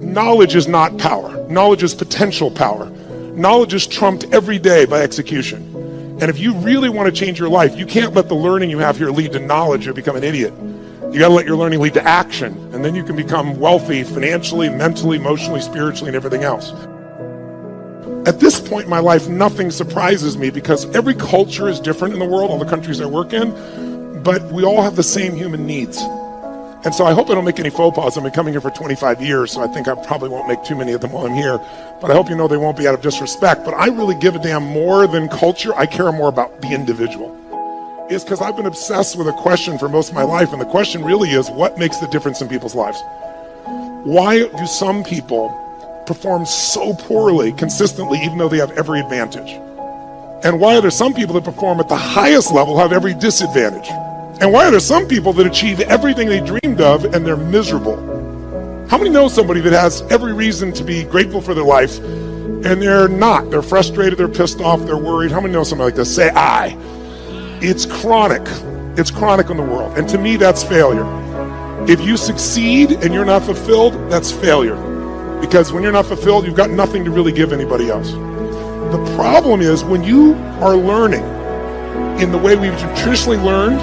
Knowledge is not power. Knowledge is potential power. Knowledge is trumped every day by execution. And if you really want to change your life, you can't let the learning you have here lead to knowledge or become an idiot. You got to let your learning lead to action, and then you can become wealthy financially, mentally, emotionally, spiritually, and everything else. At this point in my life, nothing surprises me because every culture is different in the world, all the countries I work in, but we all have the same human needs. And so I hope I don't make any faux pas. I've been coming here for 25 years, so I think I probably won't make too many of them while I'm here. But I hope you know they won't be out of disrespect. But I really give a damn more than culture. I care more about the individual. It's because I've been obsessed with a question for most of my life, and the question really is, what makes the difference in people's lives? Why do some people perform so poorly consistently even though they have every advantage? And why are there some people that perform at the highest level have every disadvantage? And why are there some people that achieve everything they dreamed of and they're miserable? How many know somebody that has every reason to be grateful for their life and they're not? They're frustrated, they're pissed off, they're worried. How many know somebody like this? Say I. It's chronic. It's chronic in the world. And to me, that's failure. If you succeed and you're not fulfilled, that's failure. Because when you're not fulfilled, you've got nothing to really give anybody else. The problem is when you are learning in the way we've traditionally learned,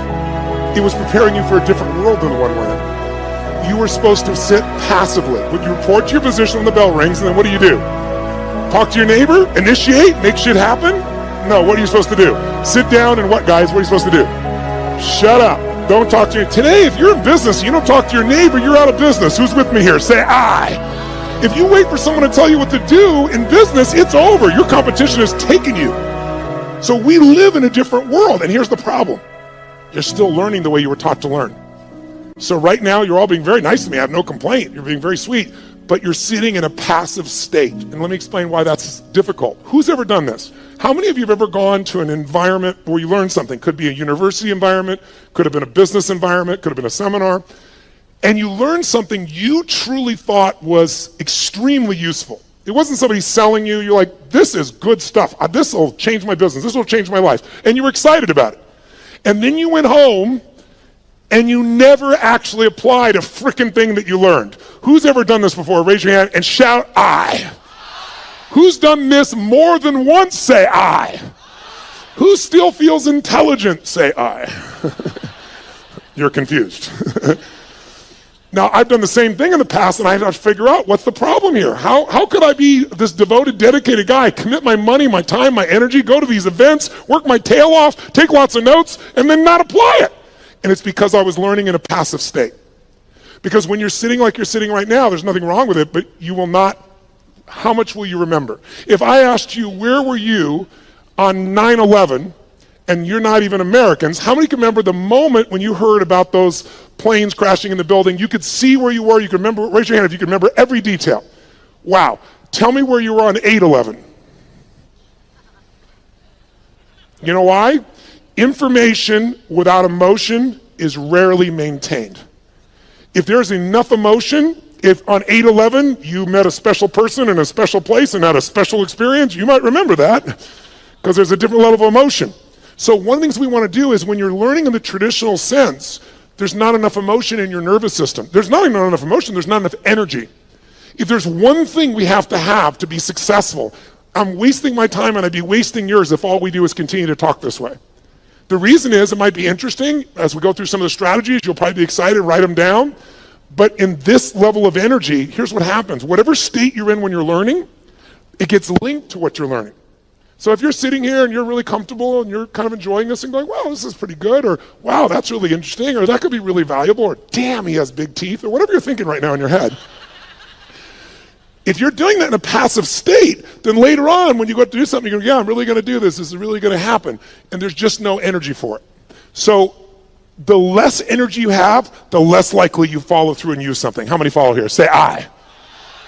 it was preparing you for a different world than the one we're in. You were supposed to sit passively. When you report to your position when the bell rings, and then what do? Talk to your neighbor? Initiate? Make shit happen? No, what are you supposed to do? Sit down and what, guys? What are you supposed to do? Shut up. Don't talk to you. Today, if you're in business and you don't talk to your neighbor, you're out of business. Who's with me here? Say I. If you wait for someone to tell you what to do in business, it's over. Your competition has taken you. So we live in a different world, and here's the problem. You're still learning the way you were taught to learn. So right now, you're all being very nice to me. I have no complaint. You're being very sweet, but you're sitting in a passive state. And let me explain why that's difficult. Who's ever done this? How many of you have ever gone to an environment where you learned something? Could be a university environment, could have been a business environment, could have been a seminar, and you learned something you truly thought was extremely useful. It wasn't somebody selling you. You're like, this is good stuff. This will change my business. This will change my life. And you were excited about it. And then you went home and you never actually applied a frickin' thing that you learned. Who's ever done this before? Raise your hand and shout, I. Who's done this more than once? Say, I. Who still feels intelligent? Say, I. You're confused. Now, I've done the same thing in the past, and I have to figure out what's the problem here. How could I be this devoted, dedicated guy, commit my money, my time, my energy, go to these events, work my tail off, take lots of notes, and then not apply it? And it's because I was learning in a passive state. Because when you're sitting like you're sitting right now, there's nothing wrong with it, but you will not, how much will you remember? If I asked you, where were you on 9/11, and you're not even Americans, how many can remember the moment when you heard about those planes crashing in the building? You could see where you were, you could remember, raise your hand if you could remember every detail. Wow. Tell me where you were on 8/11. You know why? Information without emotion is rarely maintained. If there's enough emotion, if on 8/11 you met a special person in a special place and had a special experience, you might remember that because there's a different level of emotion. So one of the things we want to do is when you're learning in the traditional sense, there's not enough emotion in your nervous system. There's not even enough emotion, there's not enough energy. If there's one thing we have to be successful, I'm wasting my time and I'd be wasting yours if all we do is continue to talk this way. The reason is it might be interesting. As we go through some of the strategies, you'll probably be excited, write them down. But in this level of energy, here's what happens. Whatever state you're in when you're learning, it gets linked to what you're learning. So if you're sitting here and you're really comfortable and you're kind of enjoying this and going, wow, this is pretty good, or wow, that's really interesting, or that could be really valuable, or damn, he has big teeth, or whatever you're thinking right now in your head. If you're doing that in a passive state, then later on when you go to do something, you go, yeah, I'm really going to do this. This is really going to happen. And there's just no energy for it. So the less energy you have, the less likely you follow through and use something. How many follow here? Say I.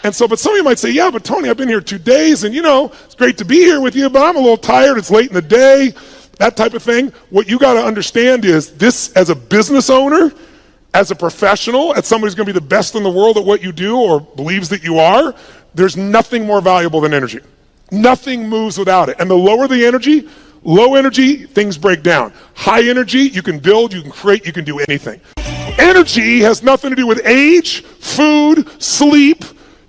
And so, but some of you might say, yeah, but Tony, I've been here 2 days and it's great to be here with you, but I'm a little tired. It's late in the day, that type of thing. What you got to understand is this, as a business owner, as a professional, as somebody who's going to be the best in the world at what you do or believes that you are, there's nothing more valuable than energy. Nothing moves without it. And the lower the energy, low energy, things break down. High energy, you can build, you can create, you can do anything. Energy has nothing to do with age, food, sleep.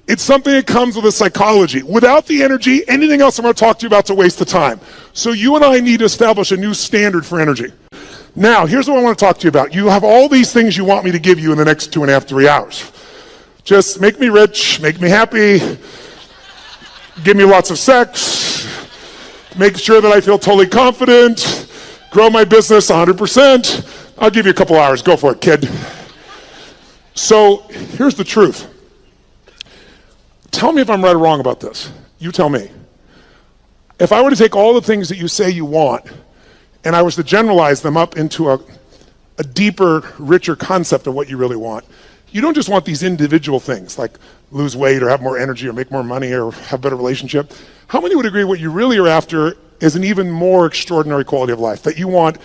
It's something that comes with a psychology. Without the energy, anything else I'm going to talk to you about is a waste of time. So you and I need to establish a new standard for energy. Now, here's what I want to talk to you about. You have all these things you want me to give you in the next 2.5, 3 hours. Just make me rich, make me happy, give me lots of sex, make sure that I feel totally confident, grow my business 100%. I'll give you a couple hours. Go for it, kid. So here's the truth. Tell me if I'm right or wrong about this. You tell me. If I were to take all the things that you say you want and I was to generalize them up into a deeper, richer concept of what you really want, you don't just want these individual things like lose weight or have more energy or make more money or have a better relationship. How many would agree what you really are after is an even more extraordinary quality of life? That you want,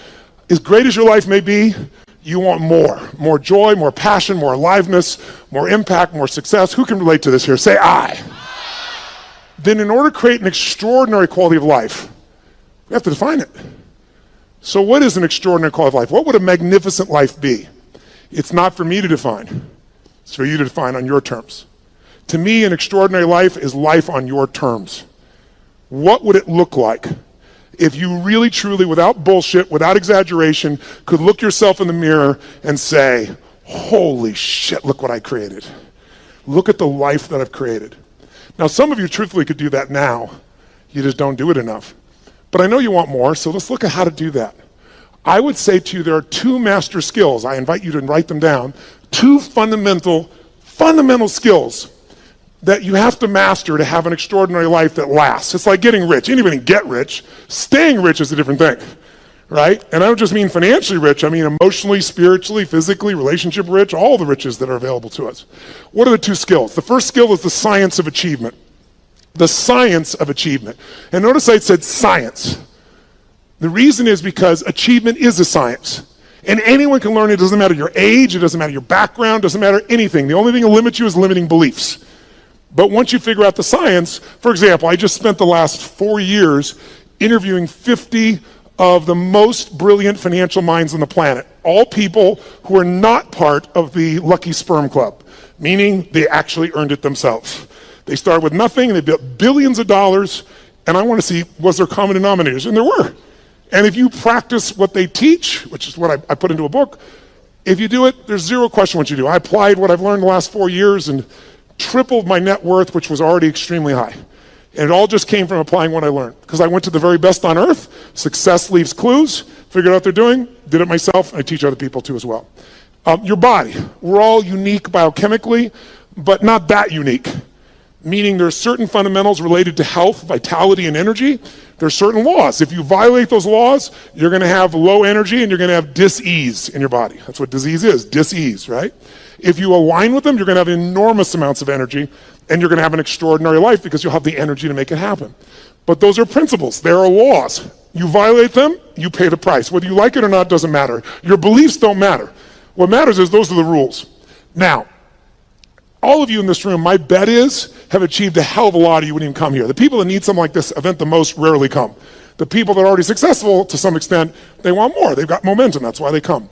as great as your life may be, you want more joy, more passion, more aliveness, more impact, more success. Who can relate to this here? Say I. Then in order to create an extraordinary quality of life, we have to define it. So what is an extraordinary quality of life? What would a magnificent life be? It's not for me to define. It's for you to define on your terms. To me, an extraordinary life is life on your terms. What would it look like if you really, truly, without bullshit, without exaggeration, could look yourself in the mirror and say, holy shit, look what I created. Look at the life that I've created. Now, some of you truthfully could do that now. You just don't do it enough. But I know you want more, so let's look at how to do that. I would say to you, there are 2 master skills. I invite you to write them down. 2 fundamental skills that you have to master to have an extraordinary life that lasts. It's like getting rich. Anybody can get rich. Staying rich is a different thing, right? And I don't just mean financially rich. I mean emotionally, spiritually, physically, relationship rich, all the riches that are available to us. What are the 2 skills? The first skill is the science of achievement. The science of achievement. And notice I said science. The reason is because achievement is a science. And anyone can learn it. It doesn't matter your age. It doesn't matter your background. It doesn't matter anything. The only thing that limits you is limiting beliefs. But once you figure out the science, for example, I just spent the last 4 years interviewing 50 of the most brilliant financial minds on the planet, all people who are not part of the Lucky Sperm Club, meaning they actually earned it themselves. They started with nothing, and they built billions of dollars, and I want to see, was there common denominators? And there were. And if you practice what they teach, which is what I put into a book, if you do it, there's zero question what you do. I applied what I've learned the last 4 years and tripled my net worth, which was already extremely high. And it all just came from applying what I learned. Because I went to the very best on earth, success leaves clues, figured out what they're doing, did it myself, and I teach other people too as well. Your body, we're all unique biochemically, but not that unique. Meaning there's certain fundamentals related to health, vitality, and energy. There's certain laws. If you violate those laws, you're going to have low energy and you're going to have dis-ease in your body. That's what disease is, dis-ease, right? If you align with them, you're going to have enormous amounts of energy and you're going to have an extraordinary life because you'll have the energy to make it happen. But those are principles. There are laws. You violate them, you pay the price. Whether you like it or not doesn't matter. Your beliefs don't matter. What matters is those are the rules. Now, all of you in this room, my bet is, have achieved a hell of a lot, or you wouldn't even come here. The people that need something like this event the most rarely come. The people that are already successful, to some extent, they want more. They've got momentum. That's why they come.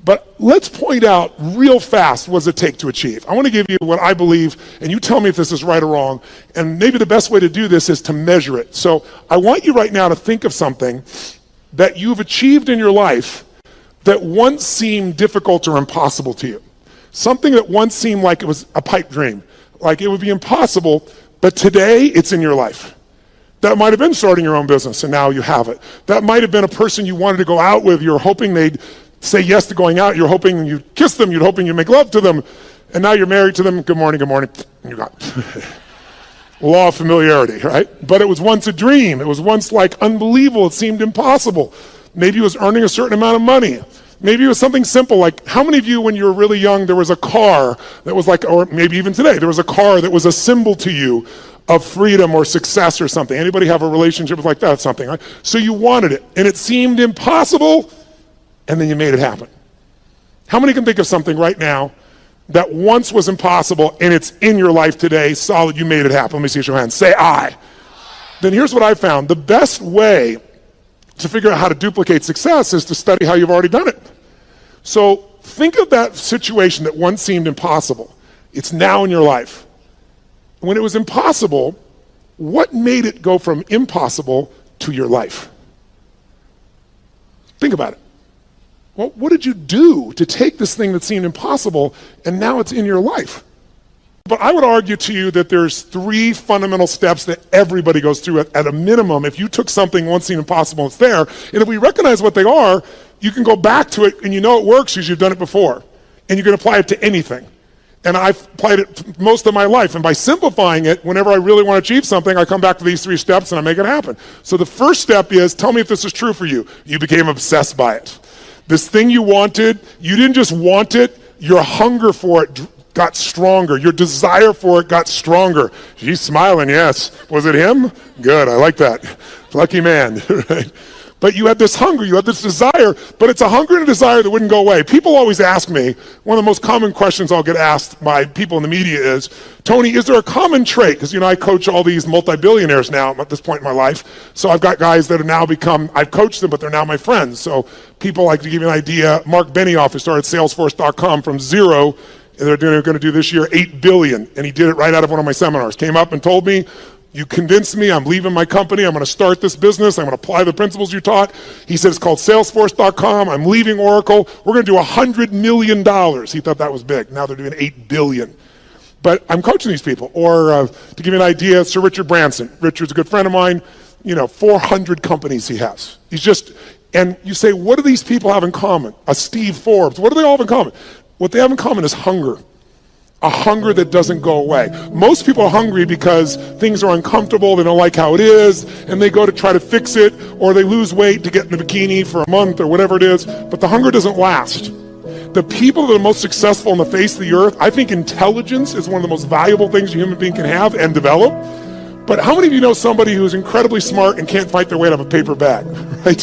But let's point out real fast what does it take to achieve. I want to give you what I believe, and you tell me if this is right or wrong. And maybe the best way to do this is to measure it. So I want you right now to think of something that you've achieved in your life that once seemed difficult or impossible to you. Something that once seemed like it was a pipe dream, like it would be impossible, but today it's in your life. That might have been starting your own business, and now you have it. That might have been a person you wanted to go out with. You're hoping they'd say yes to going out. You're hoping you'd kiss them. You're hoping you'd make love to them. And now you're married to them. Good morning, and you got law of familiarity, right? But it was once a dream. It was once like unbelievable. It seemed impossible. Maybe it was earning a certain amount of money. Maybe it was something simple, like how many of you when you were really young, there was a car that was like, or maybe even today, there was a car that was a symbol to you of freedom or success or something. Anybody have a relationship with like that, something, right? So you wanted it, and it seemed impossible, and then you made it happen. How many can think of something right now that once was impossible, and it's in your life today, solid, you made it happen? Let me see your hands. Say I. Then here's what I found. The best way to figure out how to duplicate success is to study how you've already done it. So think of that situation that once seemed impossible. It's now in your life. When it was impossible, what made it go from impossible to your life? Think about it. Well, what did you do to take this thing that seemed impossible and now it's in your life? But I would argue to you that there's 3 fundamental steps that everybody goes through at a minimum. If you took something once seemed impossible, it's there. And if we recognize what they are, you can go back to it and you know it works because you've done it before. And you can apply it to anything. And I've applied it most of my life. And by simplifying it, whenever I really want to achieve something, I come back to these 3 steps and I make it happen. So the first step is, tell me if this is true for you. You became obsessed by it. This thing you wanted, you didn't just want it, your hunger for it got stronger. Your desire for it got stronger. She's smiling, yes. Was it him? Good, I like that. Lucky man, right? But you had this hunger, you had this desire, but it's a hunger and a desire that wouldn't go away. People always ask me, one of the most common questions I'll get asked by people in the media is, Tony, is there a common trait? Because, I coach all these multi-billionaires now at this point in my life. So I've got guys that have now become, I've coached them, but they're now my friends. So people, like, to give you an idea, Mark Benioff, who started Salesforce.com from 0, and they're going to do this year $8 billion. And he did it right out of one of my seminars. Came up and told me, you convinced me, I'm leaving my company, I'm going to start this business, I'm going to apply the principles you taught. He said, it's called Salesforce.com, I'm leaving Oracle, we're going to do $100 million. He thought that was big. Now they're doing $8 billion. But I'm coaching these people. Or to give you an idea, Sir Richard Branson. Richard's a good friend of mine. 400 companies he has. He's just, and you say, what do these people have in common? A Steve Forbes, what do they all have in common? What they have in common is hunger. A hunger that doesn't go away. Most people are hungry because things are uncomfortable, they don't like how it is, and they go to try to fix it, or they lose weight to get in a bikini for a month or whatever it is, but the hunger doesn't last. The people that are most successful on the face of the earth, I think intelligence is one of the most valuable things a human being can have and develop. But how many of you know somebody who's incredibly smart and can't fight their way out of a paper bag, right?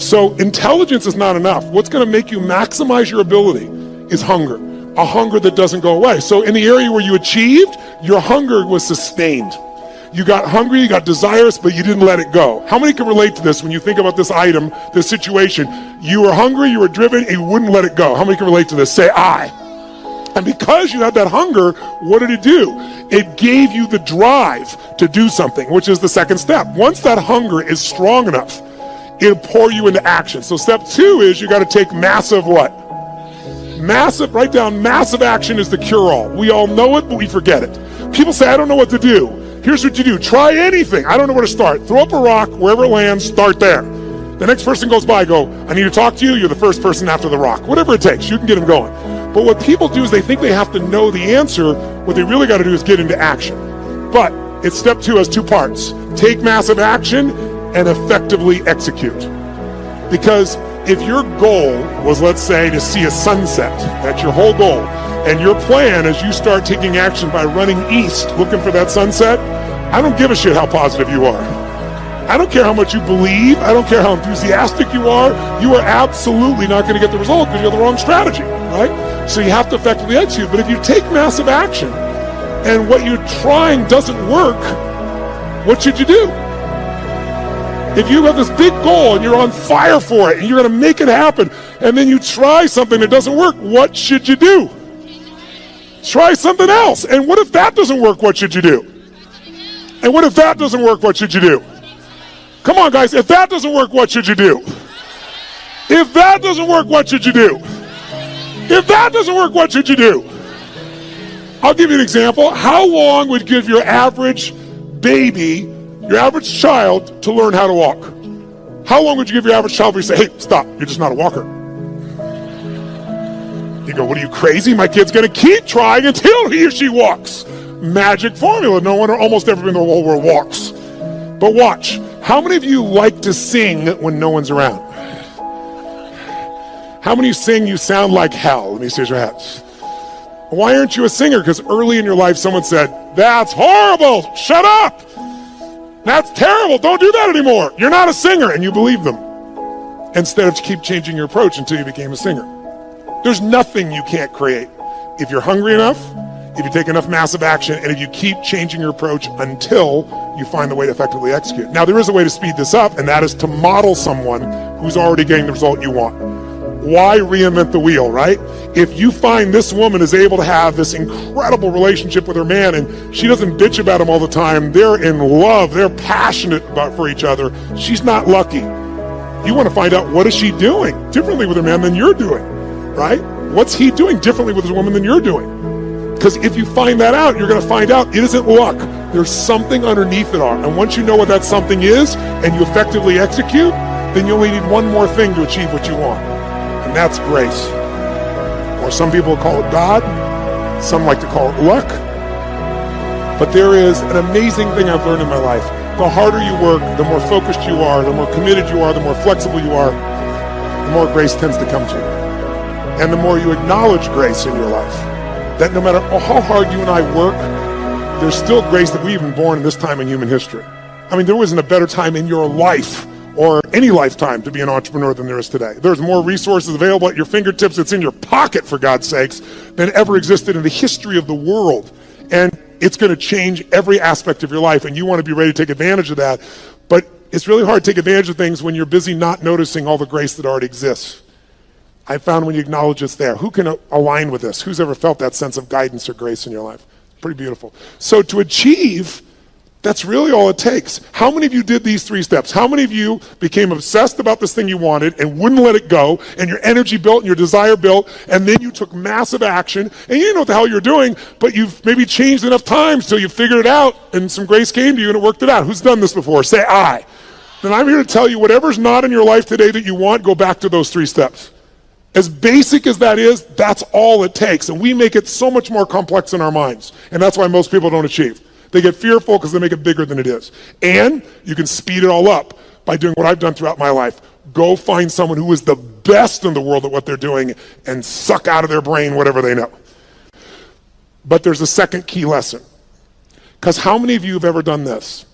So intelligence is not enough. What's going to make you maximize your ability is hunger. A hunger that doesn't go away. So in the area where you achieved, your hunger was sustained. You got hungry, you got desirous, but you didn't let it go. How many can relate to this when you think about this item, this situation? You were hungry, you were driven, and you wouldn't let it go. How many can relate to this? Say, I. And because you had that hunger, what did it do? It gave you the drive to do something, which is the second step. Once that hunger is strong enough, it'll pour you into action. So step 2 is you got to take massive what? Massive, write down, massive action is the cure-all. We all know it, but we forget it. People say, I don't know what to do. Here's what you do. Try anything. I don't know where to start. Throw up a rock, wherever it lands, start there. The next person goes by, go, I need to talk to you. You're the first person after the rock. Whatever it takes, you can get them going. But what people do is they think they have to know the answer. What they really got to do is get into action. But it's step 2 has 2 parts. Take massive action and effectively execute. Because if your goal was, let's say, to see a sunset, that's your whole goal, and your plan is you start taking action by running east looking for that sunset, I don't give a shit how positive you are. I don't care how much you believe. I don't care how enthusiastic you are absolutely not going to get the result because you have the wrong strategy, right? So you have to effectively execute. But if you take massive action and what you're trying doesn't work, what should you do? If you have this big goal and you're on fire for it and you're going to make it happen and then you try something that doesn't work, what should you do? Try something else. And what if that doesn't work? What should you do? And what if that doesn't work? What should you do? Come on, guys. If that doesn't work, what should you do? If that doesn't work, what should you do? If that doesn't work, what should you do? I'll give you an example. How long would you give your average baby, your average child, to learn how to walk? How long would you give your average child before you say, hey, stop, you're just not a walker? You go, what are you, crazy? My kid's going to keep trying until he or she walks. Magic formula. No one or almost everyone in the whole world walks. But watch. How many of you like to sing when no one's around? How many sing you sound like hell? Let me see your hands. Why aren't you a singer? Because early in your life someone said, that's horrible, shut up. That's terrible, don't do that anymore. You're not a singer, and you believe them. Instead of keep changing your approach until you became a singer. There's nothing you can't create. If you're hungry enough, if you take enough massive action, and if you keep changing your approach until you find the way to effectively execute. Now, there is a way to speed this up, and that is to model someone who's already getting the result you want. why reinvent the wheel, right? If you find this woman is able to have this incredible relationship with her man and she doesn't bitch about him all the time, they're in love, they're passionate for each other, she's not lucky. You want to find out, what is she doing differently with her man than you're doing, right? What's he doing differently with his woman than you're doing? Because if you find that out, you're going to find out it isn't luck. There's something underneath it all. And once you know what that something is and you effectively execute, then you only need one more thing to achieve what you want. And that's grace. Or some people call it God. Some like to call it luck. But there is an amazing thing I've learned in my life. The harder you work, the more focused you are, the more committed you are, the more flexible you are, the more grace tends to come to you. And the more you acknowledge grace in your life, that no matter how hard you and I work, there's still grace that we've been born in this time in human history. I mean, there wasn't a better time in your life or any lifetime to be an entrepreneur than there is today. There's more resources available at your fingertips, it's in your pocket, for God's sakes, than ever existed in the history of the world. And it's going to change every aspect of your life, and you want to be ready to take advantage of that. But it's really hard to take advantage of things when you're busy not noticing all the grace that already exists. I found when you acknowledge it's there. Who can align with this? Who's ever felt that sense of guidance or grace in your life? Pretty beautiful. So to achieve, that's really all it takes. How many of you did these 3 steps? How many of you became obsessed about this thing you wanted and wouldn't let it go, and your energy built and your desire built, and then you took massive action, and you didn't know what the hell you're doing, but you've maybe changed enough times till you figured it out, and some grace came to you and it worked it out? Who's done this before? Say I. Then I'm here to tell you, whatever's not in your life today that you want, go back to those 3 steps. As basic as that is, that's all it takes. And we make it so much more complex in our minds. And that's why most people don't achieve. They get fearful because they make it bigger than it is. And you can speed it all up by doing what I've done throughout my life. Go find someone who is the best in the world at what they're doing and suck out of their brain whatever they know. But there's a second key lesson. Because how many of you have ever done this?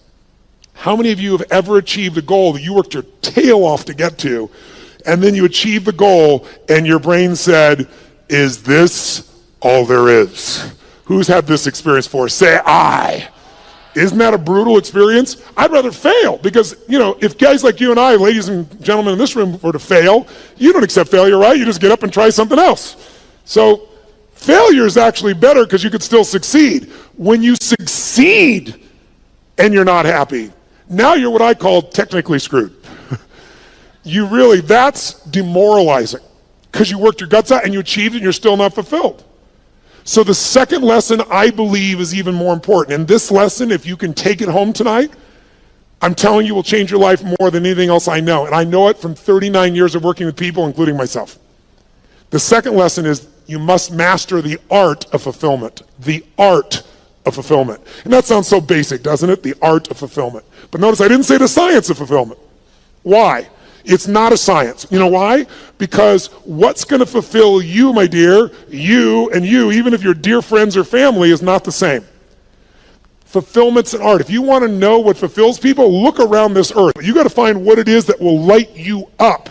How many of you have ever achieved a goal that you worked your tail off to get to, and then you achieved the goal and your brain said, is this all there is? Who's had this experience before? Say I. Isn't that a brutal experience? I'd rather fail because, if guys like you and I, ladies and gentlemen in this room, were to fail, you don't accept failure, right? You just get up and try something else. So failure is actually better because you could still succeed. When you succeed and you're not happy, now you're what I call technically screwed. That's demoralizing because you worked your guts out and you achieved it and you're still not fulfilled. So the second lesson, I believe, is even more important. And this lesson, if you can take it home tonight, I'm telling you, will change your life more than anything else I know. And I know it from 39 years of working with people, including myself. The second lesson is you must master the art of fulfillment. The art of fulfillment. And that sounds so basic, doesn't it? The art of fulfillment. But notice I didn't say the science of fulfillment. Why? It's not a science. You know why? Because what's going to fulfill you, my dear, you and you, even if you're dear friends or family, is not the same. Fulfillment's an art. If you want to know what fulfills people, look around this earth. You got to find what it is that will light you up.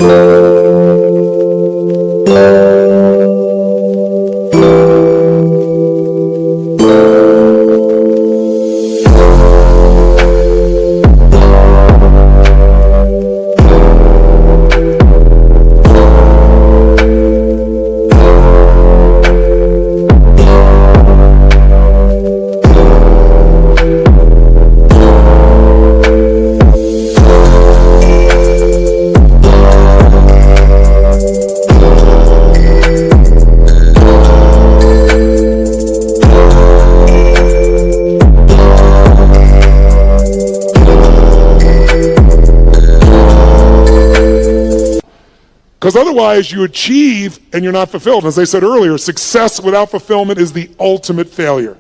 Because otherwise you achieve and you're not fulfilled. As I said earlier, success without fulfillment is the ultimate failure.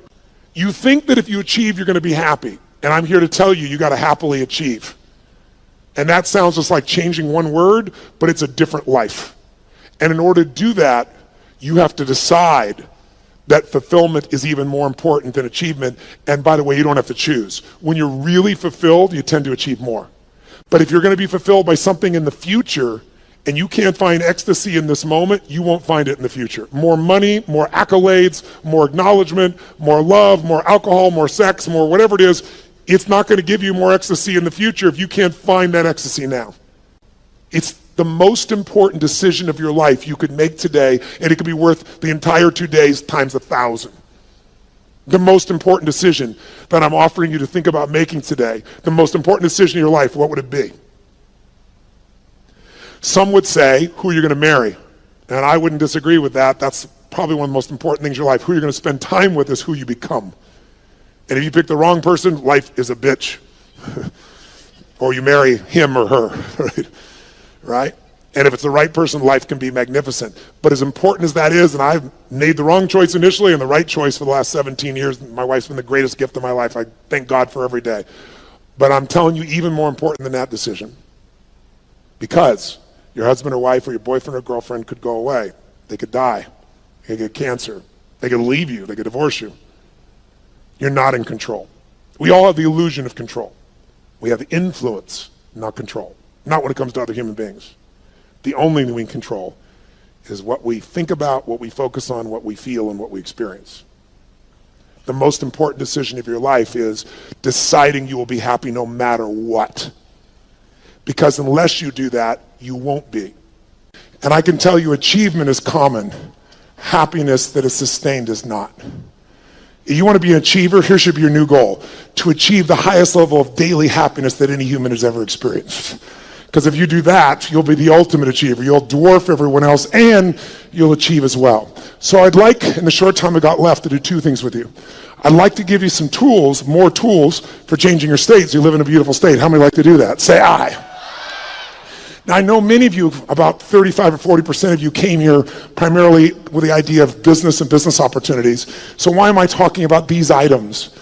You think that if you achieve, you're going to be happy. And I'm here to tell you, you got to happily achieve. And that sounds just like changing one word, but it's a different life. And in order to do that, you have to decide that fulfillment is even more important than achievement. And by the way, you don't have to choose. When you're really fulfilled, you tend to achieve more. But if you're going to be fulfilled by something in the future, and you can't find ecstasy in this moment, you won't find it in the future. More money, more accolades, more acknowledgement, more love, more alcohol, more sex, more whatever it is, it's not going to give you more ecstasy in the future if you can't find that ecstasy now. It's The most important decision of your life you could make today, and it could be worth the entire 2 days times 1,000. The most important decision that I'm offering you to think about making today, the most important decision of your life, what would it be? Some would say, who you're going to marry. And I wouldn't disagree with that. That's probably one of the most important things in your life. Who you're going to spend time with is who you become. And if you pick the wrong person, life is a bitch. Or you marry him or her, right? And if it's the right person, life can be magnificent. But as important as that is, and I've made the wrong choice initially and the right choice for the last 17 years, my wife's been the greatest gift of my life. I thank God for every day. But I'm telling you, even more important than that decision. Because your husband or wife or your boyfriend or girlfriend could go away. They could die. They could get cancer. They could leave you. They could divorce you. You're not in control. We all have the illusion of control. We have influence, not control. Not when it comes to other human beings. The only thing we can control is what we think about, what we focus on, what we feel, and what we experience. The most important decision of your life is deciding you will be happy no matter what. Because unless you do that, you won't be. And I can tell you achievement is common. Happiness that is sustained is not. If you want to be an achiever, here should be your new goal. To achieve the highest level of daily happiness that any human has ever experienced. Because if you do that, you'll be the ultimate achiever. You'll dwarf everyone else and you'll achieve as well. So I'd like, in the short time I got left, to do two things with you. I'd like to give you some tools, more tools for changing your state so you live in a beautiful state. How many like to do that? Say aye. Now, I know many of you, about 35 or 40% of you, came here primarily with the idea of business and business opportunities. So why am I talking about these items?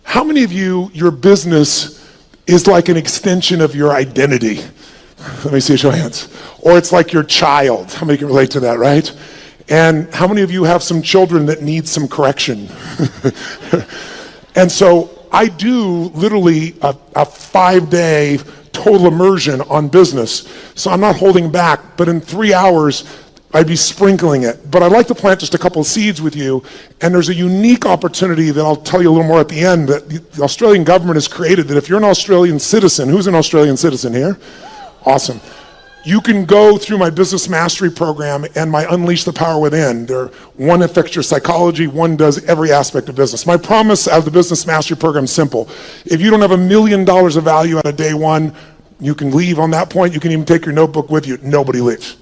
How many of you, your business is like an extension of your identity? Let me see a show of hands. Or it's like your child. How many can relate to that, right? And how many of you have some children that need some correction? And so I do literally a 5-day total immersion on business. So I'm not holding back, but in 3 hours, I'd be sprinkling it. But I'd like to plant just a couple of seeds with you. And there's a unique opportunity that I'll tell you a little more at the end that the Australian government has created, that if you're an Australian citizen, who's an Australian citizen here? Awesome. You can go through my business mastery program and my Unleash the Power Within. One affects your psychology, one does every aspect of business. My promise out of the business mastery program is simple. If you don't have $1 million of value out of day one, you can leave on that point. You can even take your notebook with you. Nobody leaves.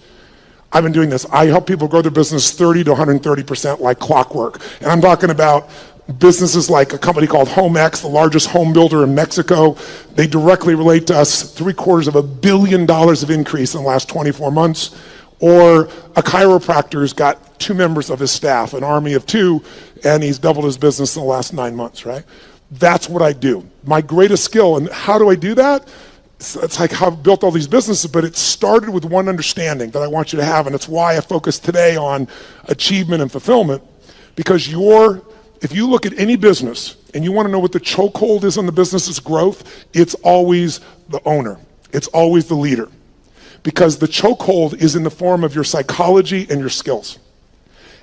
I've been doing this. I help people grow their business 30 to 130% like clockwork. And I'm talking about businesses like a company called HomeX, the largest home builder in Mexico. They directly relate to us. $750 million of increase in the last 24 months. Or a chiropractor's got 2 members of his staff, an army of 2, and he's doubled his business in the last 9 months, right? That's what I do. My greatest skill. And how do I do that? It's like how I've built all these businesses, but it started with one understanding that I want you to have, and it's why I focus today on achievement and fulfillment, because if you look at any business and you want to know what the chokehold is on the business's growth, it's always the owner. It's always the leader, because the chokehold is in the form of your psychology and your skills.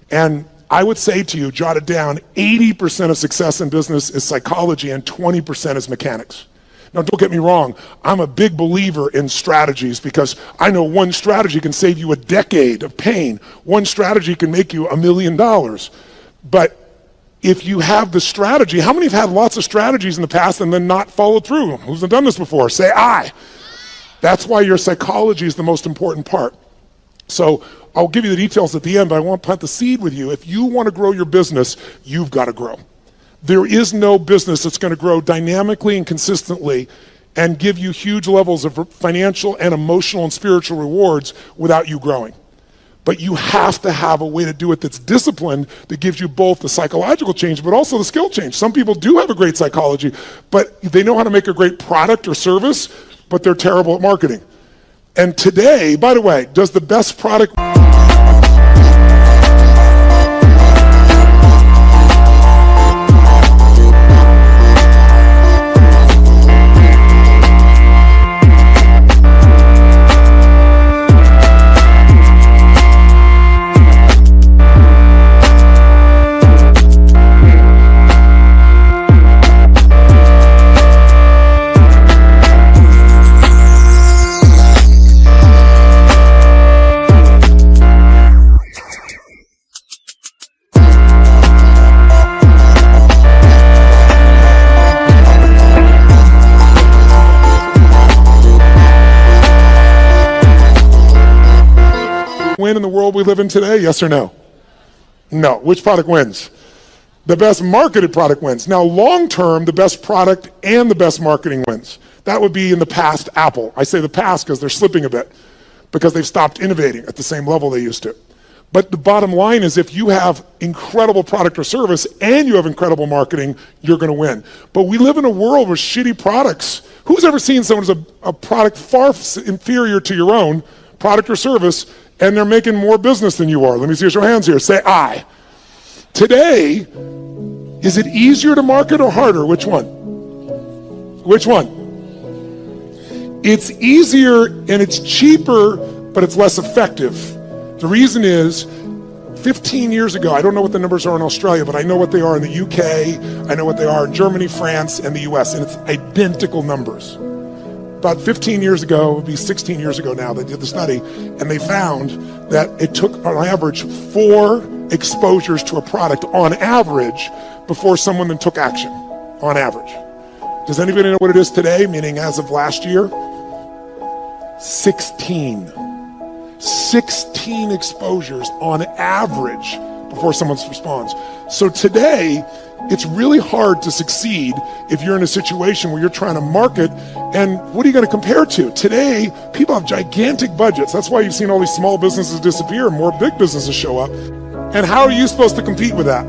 And I would say to you, jot it down, 80% of success in business is psychology and 20% is mechanics. Now, don't get me wrong. I'm a big believer in strategies because I know one strategy can save you a decade of pain. One strategy can make you $1 million. But if you have the strategy, how many have had lots of strategies in the past and then not followed through? Who's done this before? Say aye. That's why your psychology is the most important part. So I'll give you the details at the end, but I want to plant the seed with you. If you want to grow your business, you've got to grow. There is no business that's going to grow dynamically and consistently and give you huge levels of financial and emotional and spiritual rewards without you growing. But you have to have a way to do it that's disciplined, that gives you both the psychological change, but also the skill change. Some people do have a great psychology, but they know how to make a great product or service, but they're terrible at marketing. And today, by the way, does the best product... win in the world we live in today? Yes or no? No. Which product wins? The best marketed product wins. Now, long term, the best product and the best marketing wins. That would be in the past Apple. I say the past because they're slipping a bit, because they've stopped innovating at the same level they used to. But the bottom line is, if you have incredible product or service and you have incredible marketing, you're going to win. But we live in a world with shitty products. Who's ever seen someone who's a product far inferior to your own product or service, and they're making more business than you are? Let me see your hands here. Say I. Today, is it easier to market or harder? Which one? Which one? It's easier and it's cheaper, but it's less effective. The reason is, 15 years ago, I don't know what the numbers are in Australia, but I know what they are in the UK, I know what they are in Germany, France, and the US, and it's identical numbers. About 15 years ago, it would be 16 years ago now, they did the study, and they found that it took, on average, 4 exposures to a product, on average, before someone then took action, on average. Does anybody know what it is today, meaning as of last year? 16. 16 exposures on average before someone responds. So today, it's really hard to succeed if you're in a situation where you're trying to market, and what are you going to compare to? Today, people have gigantic budgets. That's why you've seen all these small businesses disappear and more big businesses show up. And how are you supposed to compete with that?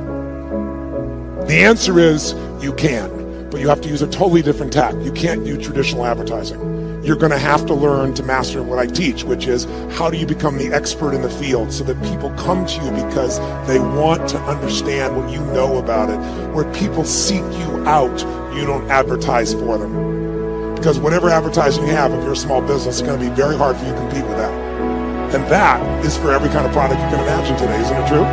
The answer is you can, but you have to use a totally different tack. You can't do traditional advertising. You're going to have to learn to master what I teach, which is how do you become the expert in the field so that people come to you because they want to understand what you know about it. Where people seek you out, you don't advertise for them. Because whatever advertising you have, if you're a small business, it's going to be very hard for you to compete with that. And that is for every kind of product you can imagine today, isn't it true?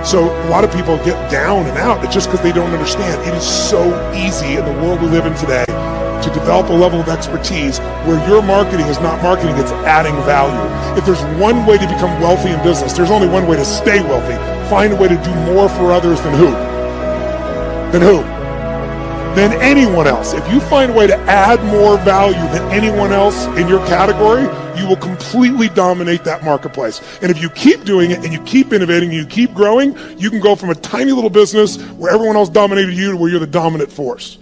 So a lot of people get down and out. It's just because they don't understand. It is so easy in the world we live in today to develop a level of expertise where your marketing is not marketing, it's adding value. If there's one way to become wealthy in business, there's only one way to stay wealthy. Find a way to do more for others than who? Than who? Than anyone else. If you find a way to add more value than anyone else in your category, you will completely dominate that marketplace. And if you keep doing it and you keep innovating and you keep growing, you can go from a tiny little business where everyone else dominated you to where you're the dominant force.